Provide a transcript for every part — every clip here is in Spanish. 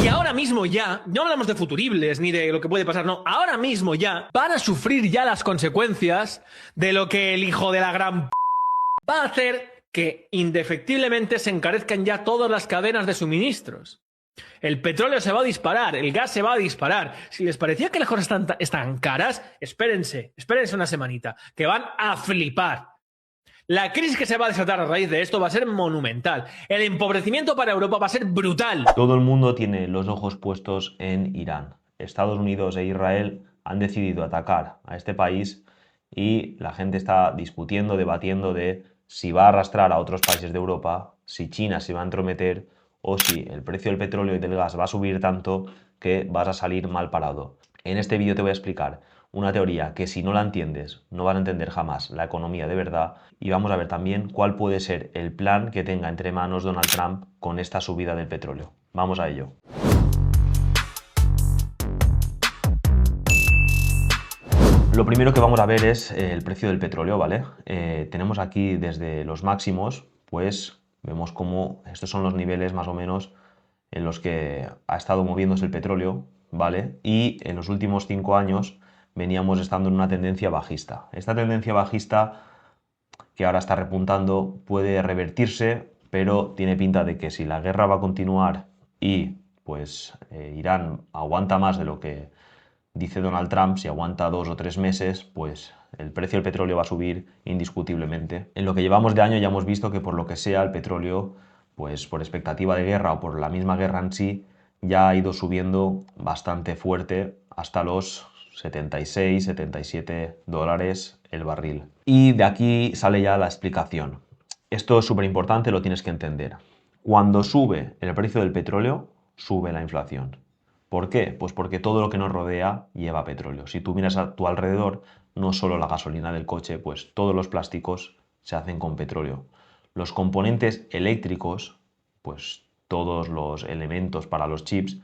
Y ahora mismo ya, no hablamos de futuribles ni de lo que puede pasar, no, ahora mismo ya van a sufrir ya las consecuencias de lo que el hijo de la gran va a hacer que indefectiblemente se encarezcan ya todas las cadenas de suministros. El petróleo se va a disparar, el gas se va a disparar. Si les parecía que las cosas están caras, espérense una semanita, que van a flipar. La crisis que se va a desatar a raíz de esto va a ser monumental. El empobrecimiento para Europa va a ser brutal. Todo el mundo tiene los ojos puestos en Irán. Estados Unidos e Israel han decidido atacar a este país y la gente está discutiendo, debatiendo de si va a arrastrar a otros países de Europa, si China se va a entrometer o si el precio del petróleo y del gas va a subir tanto que vas a salir mal parado. En este vídeo te voy a explicar una teoría que si no la entiendes no van a entender jamás la economía de verdad y vamos a ver también cuál puede ser el plan que tenga entre manos Donald Trump con esta subida del petróleo. Vamos a ello. Lo primero que vamos a ver es el precio del petróleo, ¿vale? Tenemos aquí desde los máximos, pues vemos cómo estos son los niveles más o menos en los que ha estado moviéndose el petróleo, ¿vale? Y en los últimos 5 años veníamos estando en una tendencia bajista. Esta tendencia bajista, que ahora está repuntando, puede revertirse, pero tiene pinta de que si la guerra va a continuar y pues Irán aguanta más de lo que dice Donald Trump, si aguanta 2 o 3 meses, pues el precio del petróleo va a subir indiscutiblemente. En lo que llevamos de año ya hemos visto que por lo que sea el petróleo, pues por expectativa de guerra o por la misma guerra en sí, ya ha ido subiendo bastante fuerte hasta los 76, 77 dólares el barril. Y de aquí sale ya la explicación. Esto es súper importante, lo tienes que entender. Cuando sube el precio del petróleo, sube la inflación. ¿Por qué? Pues porque todo lo que nos rodea lleva petróleo. Si tú miras a tu alrededor, no solo la gasolina del coche, pues todos los plásticos se hacen con petróleo. Los componentes eléctricos, pues todos los elementos para los chips,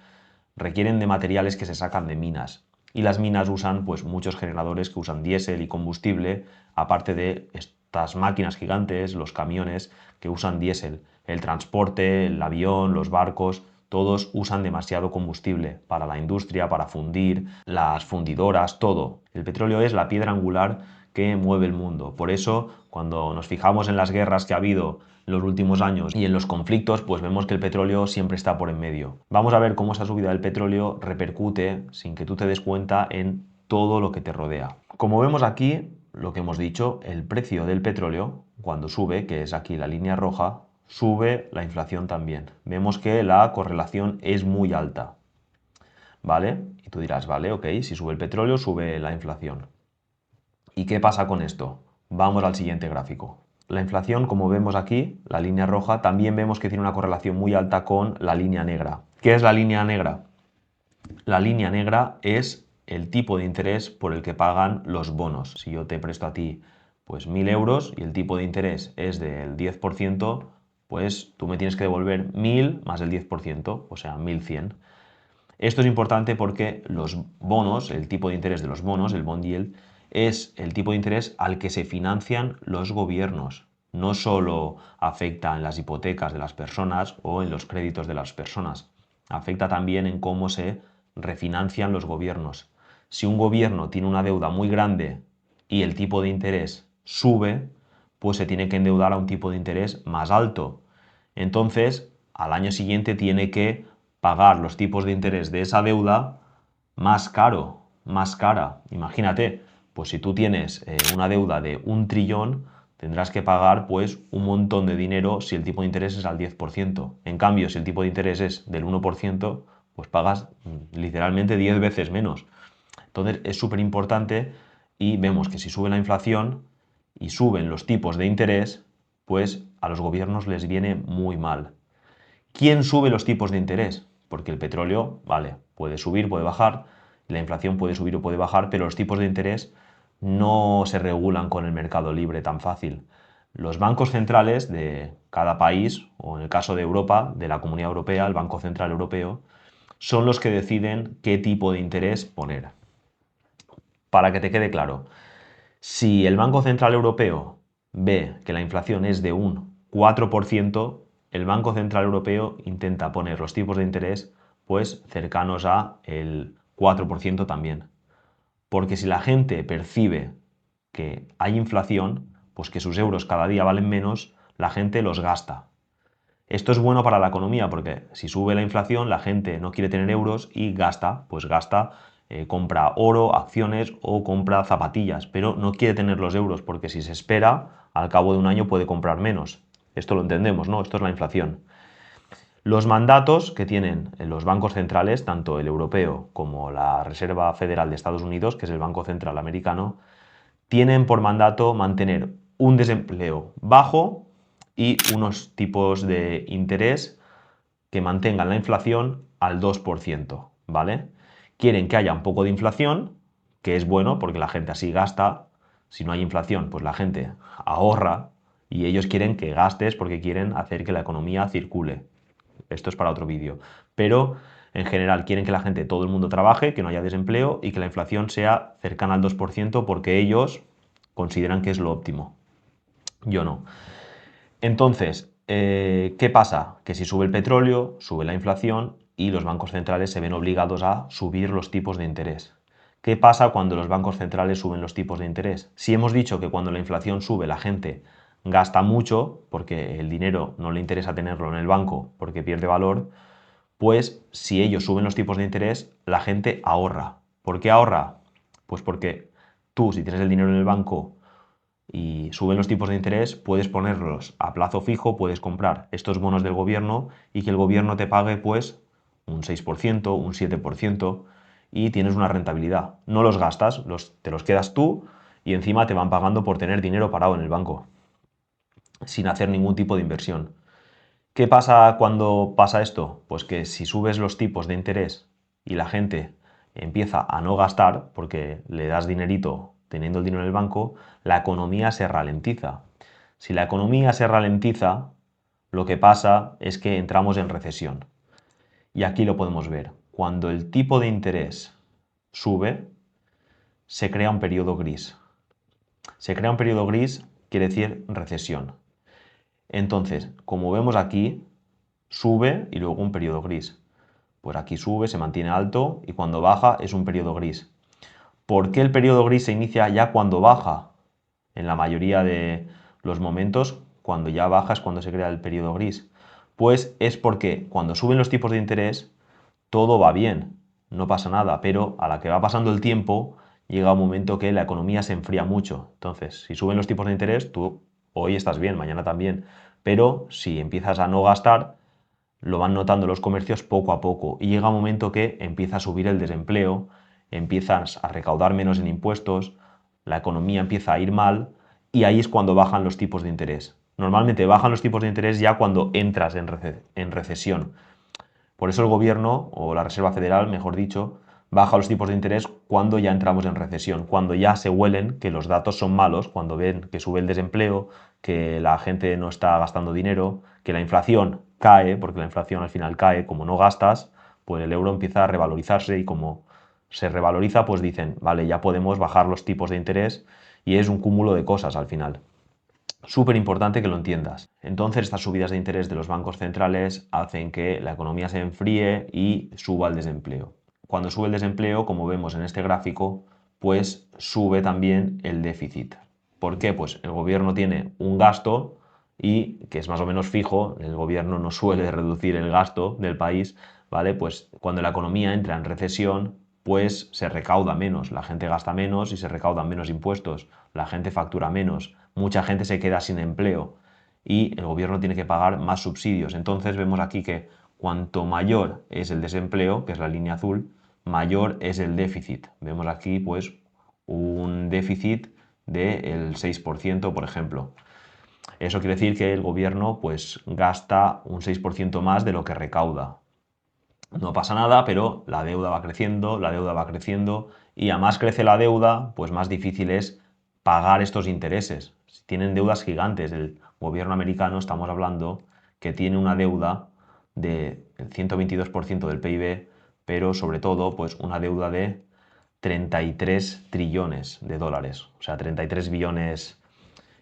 requieren de materiales que se sacan de minas. Y las minas usan pues muchos generadores que usan diésel y combustible, aparte de estas máquinas gigantes, los camiones que usan diésel. El transporte, el avión, los barcos, todos usan demasiado combustible para la industria, para fundir, las fundidoras, todo. El petróleo es la piedra angular que mueve el mundo. Por eso, cuando nos fijamos en las guerras que ha habido en los últimos años y en los conflictos, pues vemos que el petróleo siempre está por en medio. Vamos a ver cómo esa subida del petróleo repercute, sin que tú te des cuenta, en todo lo que te rodea. Como vemos aquí, lo que hemos dicho, el precio del petróleo, cuando sube, que es aquí la línea roja, sube la inflación también. Vemos que la correlación es muy alta, ¿vale? Y tú dirás, vale, ok, si sube el petróleo, sube la inflación. ¿Y qué pasa con esto? Vamos al siguiente gráfico. La inflación, como vemos aquí, la línea roja, también vemos que tiene una correlación muy alta con la línea negra. ¿Qué es la línea negra? La línea negra es el tipo de interés por el que pagan los bonos. Si yo te presto a ti pues 1.000 euros y el tipo de interés es del 10%, pues tú me tienes que devolver 1.000 más el 10%, o sea, 1.100. Esto es importante porque los bonos, el tipo de interés de los bonos, el bond yield, es el tipo de interés al que se financian los gobiernos. No solo afecta en las hipotecas de las personas o en los créditos de las personas, afecta también en cómo se refinancian los gobiernos. Si un gobierno tiene una deuda muy grande y el tipo de interés sube, pues se tiene que endeudar a un tipo de interés más alto. Entonces, al año siguiente tiene que pagar los tipos de interés de esa deuda más caro, más cara. Imagínate, pues si tú tienes una deuda de 1.000.000.000, tendrás que pagar pues un montón de dinero si el tipo de interés es al 10%. En cambio, si el tipo de interés es del 1%, pues pagas literalmente 10 veces menos. Entonces es súper importante y vemos que si sube la inflación y suben los tipos de interés, pues a los gobiernos les viene muy mal. ¿Quién sube los tipos de interés? Porque el petróleo, vale, puede subir, puede bajar, la inflación puede subir o puede bajar, pero los tipos de interés no se regulan con el mercado libre tan fácil. Los bancos centrales de cada país, o en el caso de Europa, de la Comunidad Europea, el Banco Central Europeo, son los que deciden qué tipo de interés poner. Para que te quede claro, si el Banco Central Europeo ve que la inflación es de un 4%, el Banco Central Europeo intenta poner los tipos de interés pues cercanos a el 4% también. Porque si la gente percibe que hay inflación, pues que sus euros cada día valen menos, la gente los gasta. Esto es bueno para la economía porque si sube la inflación, la gente no quiere tener euros y gasta, pues gasta, compra oro, acciones o compra zapatillas, pero no quiere tener los euros porque si se espera, al cabo de un año puede comprar menos. Esto lo entendemos, ¿no? Esto es la inflación. Los mandatos que tienen los bancos centrales, tanto el europeo como la Reserva Federal de Estados Unidos, que es el Banco Central Americano, tienen por mandato mantener un desempleo bajo y unos tipos de interés que mantengan la inflación al 2%, ¿vale? Quieren que haya un poco de inflación, que es bueno porque la gente así gasta. Si no hay inflación, pues la gente ahorra y ellos quieren que gastes porque quieren hacer que la economía circule. Esto es para otro vídeo. Pero en general quieren que la gente, todo el mundo trabaje, que no haya desempleo y que la inflación sea cercana al 2% porque ellos consideran que es lo óptimo. Yo no. Entonces, ¿qué pasa? Que si sube el petróleo, sube la inflación y los bancos centrales se ven obligados a subir los tipos de interés. ¿Qué pasa cuando los bancos centrales suben los tipos de interés? Si hemos dicho que cuando la inflación sube la gente gasta mucho porque el dinero no le interesa tenerlo en el banco porque pierde valor, pues si ellos suben los tipos de interés, la gente ahorra. ¿Por qué ahorra? Pues porque tú, si tienes el dinero en el banco y suben los tipos de interés, puedes ponerlos a plazo fijo, puedes comprar estos bonos del gobierno y que el gobierno te pague pues un 6%, un 7% y tienes una rentabilidad. No los gastas, te los quedas tú y encima te van pagando por tener dinero parado en el banco, sin hacer ningún tipo de inversión. ¿Qué pasa cuando pasa esto? Pues que si subes los tipos de interés y la gente empieza a no gastar porque le das dinerito teniendo el dinero en el banco, la economía se ralentiza. Si la economía se ralentiza, lo que pasa es que entramos en recesión. Y aquí lo podemos ver. Cuando el tipo de interés sube, se crea un periodo gris. Se crea un periodo gris, quiere decir recesión. Entonces, como vemos aquí, sube y luego un periodo gris. Pues aquí sube, se mantiene alto y cuando baja es un periodo gris. ¿Por qué el periodo gris se inicia ya cuando baja? En la mayoría de los momentos, cuando ya baja es cuando se crea el periodo gris. Pues es porque cuando suben los tipos de interés, todo va bien, no pasa nada, pero a la que va pasando el tiempo, llega un momento que la economía se enfría mucho. Entonces, si suben los tipos de interés, tú hoy estás bien, mañana también. Pero si empiezas a no gastar, lo van notando los comercios poco a poco y llega un momento que empieza a subir el desempleo, empiezas a recaudar menos en impuestos, la economía empieza a ir mal y ahí es cuando bajan los tipos de interés. Normalmente bajan los tipos de interés ya cuando entras en recesión. Por eso el gobierno, o la Reserva Federal, mejor dicho, baja los tipos de interés cuando ya entramos en recesión, cuando ya se huelen que los datos son malos, cuando ven que sube el desempleo, que la gente no está gastando dinero, que la inflación cae, porque la inflación al final cae, como no gastas, pues el euro empieza a revalorizarse y como se revaloriza, pues dicen, vale, ya podemos bajar los tipos de interés y es un cúmulo de cosas al final. Súper importante que lo entiendas. Entonces, estas subidas de interés de los bancos centrales hacen que la economía se enfríe y suba el desempleo. Cuando sube el desempleo, como vemos en este gráfico, pues sube también el déficit. ¿Por qué? Pues el gobierno tiene un gasto y que es más o menos fijo, el gobierno no suele reducir el gasto del país, ¿vale? Pues cuando la economía entra en recesión, pues se recauda menos, la gente gasta menos y se recaudan menos impuestos, la gente factura menos, mucha gente se queda sin empleo y el gobierno tiene que pagar más subsidios. Entonces vemos aquí que cuanto mayor es el desempleo, que es la línea azul, mayor es el déficit. Vemos aquí pues un déficit del 6%, por ejemplo. Eso quiere decir que el gobierno pues gasta un 6% más de lo que recauda. No pasa nada, pero la deuda va creciendo, la deuda va creciendo y a más crece la deuda, pues más difícil es pagar estos intereses. Si tienen deudas gigantes, el gobierno americano estamos hablando que tiene una deuda del 122% del PIB, pero sobre todo pues una deuda de 33 trillones de dólares, o sea, 33 billones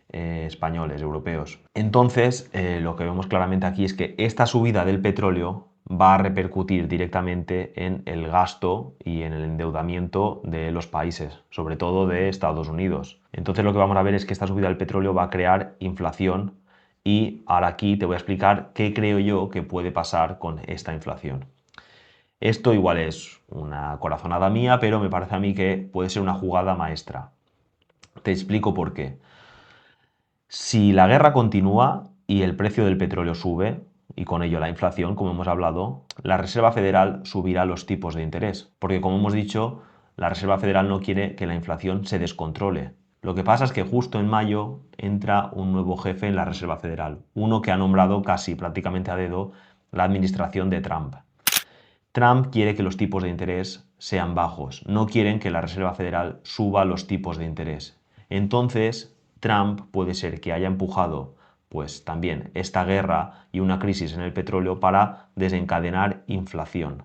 españoles, europeos. Entonces, lo que vemos claramente aquí es que esta subida del petróleo va a repercutir directamente en el gasto y en el endeudamiento de los países, sobre todo de Estados Unidos. Entonces lo que vamos a ver es que esta subida del petróleo va a crear inflación y ahora aquí te voy a explicar qué creo yo que puede pasar con esta inflación. Esto igual es una corazonada mía, pero me parece a mí que puede ser una jugada maestra. Te explico por qué. Si la guerra continúa y el precio del petróleo sube, y con ello la inflación, como hemos hablado, la Reserva Federal subirá los tipos de interés, porque como hemos dicho, la Reserva Federal no quiere que la inflación se descontrole. Lo que pasa es que justo en mayo entra un nuevo jefe en la Reserva Federal, uno que ha nombrado casi prácticamente a dedo la administración de Trump. Trump quiere que los tipos de interés sean bajos, no quieren que la Reserva Federal suba los tipos de interés. Entonces, Trump puede ser que haya empujado pues también esta guerra y una crisis en el petróleo para desencadenar inflación.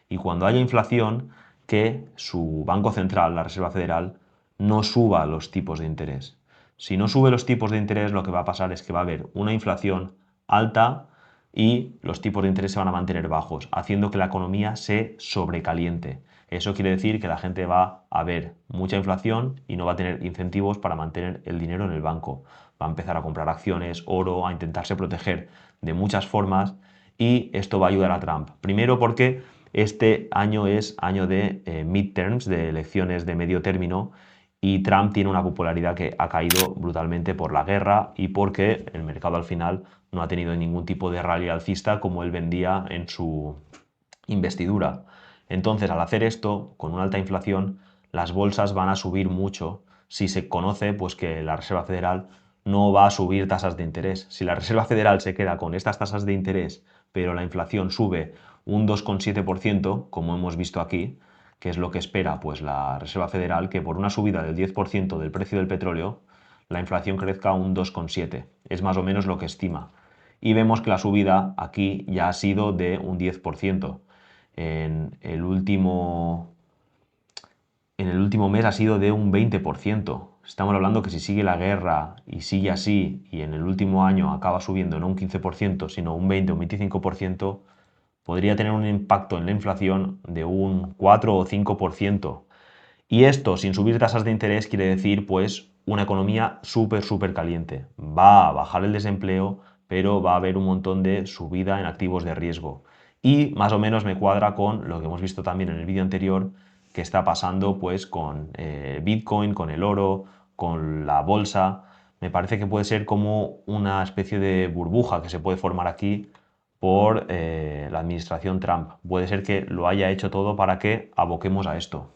Y cuando haya inflación, que su Banco Central, la Reserva Federal, no suba los tipos de interés. Si no sube los tipos de interés, lo que va a pasar es que va a haber una inflación alta y los tipos de interés se van a mantener bajos, haciendo que la economía se sobrecaliente. Eso quiere decir que la gente va a ver mucha inflación y no va a tener incentivos para mantener el dinero en el banco. Va a empezar a comprar acciones, oro, a intentarse proteger de muchas formas y esto va a ayudar a Trump. Primero porque este año es año de midterms, de elecciones de medio término, y Trump tiene una popularidad que ha caído brutalmente por la guerra y porque el mercado al final no ha tenido ningún tipo de rally alcista como él vendía en su investidura. Entonces, al hacer esto, con una alta inflación, las bolsas van a subir mucho si se conoce pues, que la Reserva Federal no va a subir tasas de interés. Si la Reserva Federal se queda con estas tasas de interés, pero la inflación sube un 2,7%, como hemos visto aquí, que es lo que espera pues, la Reserva Federal, que por una subida del 10% del precio del petróleo, la inflación crezca un 2,7%. Es más o menos lo que estima. Y vemos que la subida aquí ya ha sido de un 10%. En el último mes ha sido de un 20%. Estamos hablando que si sigue la guerra y sigue así y en el último año acaba subiendo no un 15%, sino un 20 o un 25%, podría tener un impacto en la inflación de un 4 o 5%. Y esto, sin subir tasas de interés, quiere decir pues una economía súper caliente. Va a bajar el desempleo, pero va a haber un montón de subida en activos de riesgo. Y más o menos me cuadra con lo que hemos visto también en el vídeo anterior, que está pasando pues con Bitcoin, con el oro, con la bolsa. Me parece que puede ser como una especie de burbuja que se puede formar aquí por la administración Trump. Puede ser que lo haya hecho todo para que aboquemos a esto.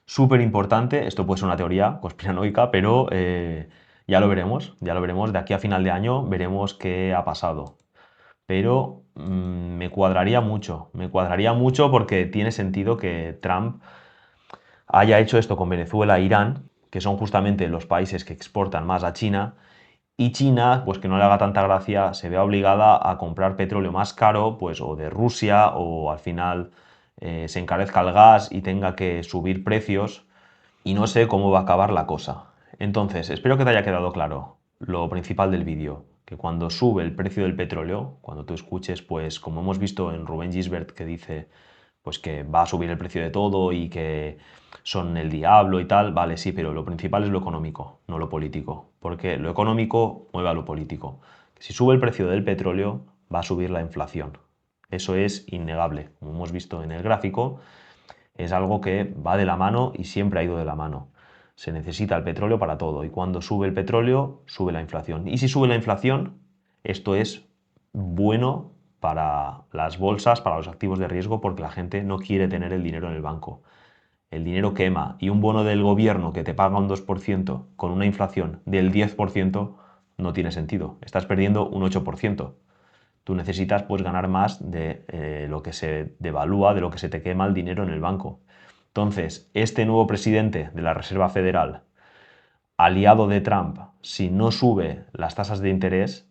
Súper importante, esto puede ser una teoría conspiranoica, pero ya lo veremos, de aquí a final de año veremos qué ha pasado. Pero me cuadraría mucho porque tiene sentido que Trump haya hecho esto con Venezuela e Irán, que son justamente los países que exportan más a China, y China, pues que no le haga tanta gracia, se vea obligada a comprar petróleo más caro, pues o de Rusia, o al final se encarezca el gas y tenga que subir precios, y no sé cómo va a acabar la cosa. Entonces, espero que te haya quedado claro lo principal del vídeo, que cuando sube el precio del petróleo, cuando tú escuches, pues como hemos visto en Rubén Gisbert que dice pues que va a subir el precio de todo y que son el diablo y tal, vale, sí, pero lo principal es lo económico, no lo político, porque lo económico mueve a lo político. Si sube el precio del petróleo, va a subir la inflación. Eso es innegable, como hemos visto en el gráfico, es algo que va de la mano y siempre ha ido de la mano. Se necesita el petróleo para todo y cuando sube el petróleo, sube la inflación. Y si sube la inflación, esto es bueno para las bolsas, para los activos de riesgo, porque la gente no quiere tener el dinero en el banco. El dinero quema y un bono del gobierno que te paga un 2% con una inflación del 10% no tiene sentido. Estás perdiendo un 8%. Tú necesitas pues ganar más de lo que se devalúa, de lo que se te quema el dinero en el banco. Entonces, este nuevo presidente de la Reserva Federal, aliado de Trump, si no sube las tasas de interés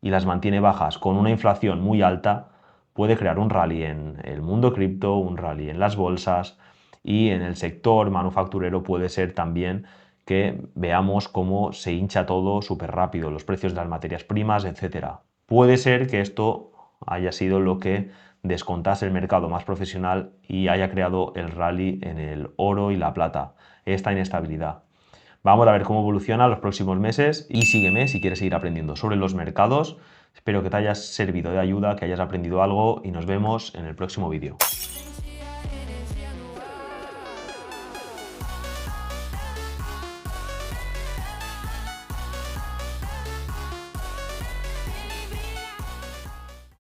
y las mantiene bajas con una inflación muy alta, puede crear un rally en el mundo cripto, un rally en las bolsas y en el sector manufacturero puede ser también que veamos cómo se hincha todo súper rápido, los precios de las materias primas, etcétera. Puede ser que esto haya sido lo que descontase el mercado más profesional y haya creado el rally en el oro y la plata, esta inestabilidad. Vamos a ver cómo evoluciona los próximos meses y sígueme si quieres seguir aprendiendo sobre los mercados. Espero que te haya servido de ayuda, que hayas aprendido algo y nos vemos en el próximo vídeo.